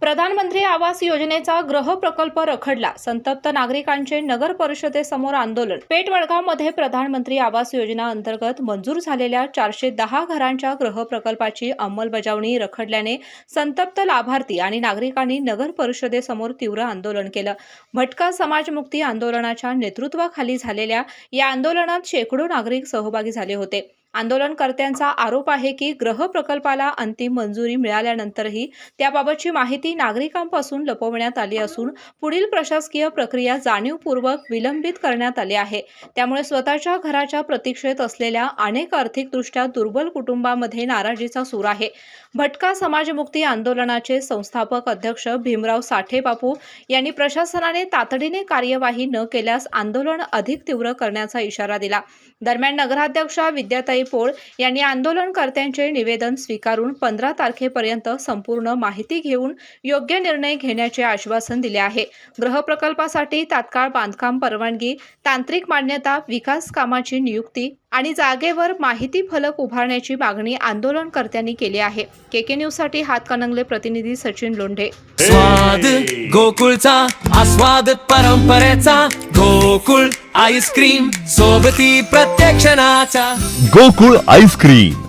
प्रधानमंत्री आवास योजनेचा गृह प्रकल्प रखडला. संतप्त नागरिकांचे नगर परिषदेसमोर आंदोलन. पेठ वडगावमध्ये प्रधानमंत्री आवास योजना अंतर्गत मंजूर झालेल्या 410 घरांच्या गृह प्रकल्पाची अंमलबजावणी रखडल्याने संतप्त लाभार्थी आणि नागरिकांनी नगर परिषदेसमोर तीव्र आंदोलन केलं. भटका समाजमुक्ती आंदोलनाच्या नेतृत्वाखाली झालेल्या या आंदोलनात शेकडो नागरिक सहभागी झाले होते. आंदोलनकर्त्यांचा आरोप आहे की गृह प्रकल्पाला अंतिम मंजुरी मिळाल्यानंतरही त्याबाबतची माहिती नागरिकांपासून लपवण्यात आली असून पुढील प्रशासकीय प्रक्रिया जाणीवपूर्वक विलंबित करण्यात आली आहे. त्यामुळे स्वतःच्या घराच्या प्रतीक्षेत असलेल्या अनेक आर्थिकदृष्ट्या दुर्बल कुटुंबांमध्ये नाराजीचा सूर आहे. भटका समाजमुक्ती आंदोलनाचे संस्थापक अध्यक्ष भीमराव साठे बापू यांनी प्रशासनाने तातडीने कार्यवाही न केल्यास आंदोलन अधिक तीव्र करण्याचा इशारा दिला. दरम्यान नगराध्यक्षा विद्याताई पोळ यांनी आंदोलनकर्त्यांचे निवेदन स्वीकारून 15 तारखेपर्यंत संपूर्ण माहिती घेऊन योग्य निर्णय घेण्याचे आश्वासन दिले आहे. गृह प्रकल्पासाठी तात्काळ बांधकाम परवानगी, तांत्रिक मान्यता, विकास कामाची नियुक्ती आणि जागेवर माहिती फलक उभारण्याची मागणी आंदोलनकर्त्यांनी केली आहे. केके न्यूज साठी हातकणंगले प्रतिनिधी सचिन लोंढे. स्वाद गोकुळचा आस्वाद परंपरेचा गोकुळ आईस्क्रीम सोबती प्रत्येक क्षणाचा गोकुळ आईस्क्रीम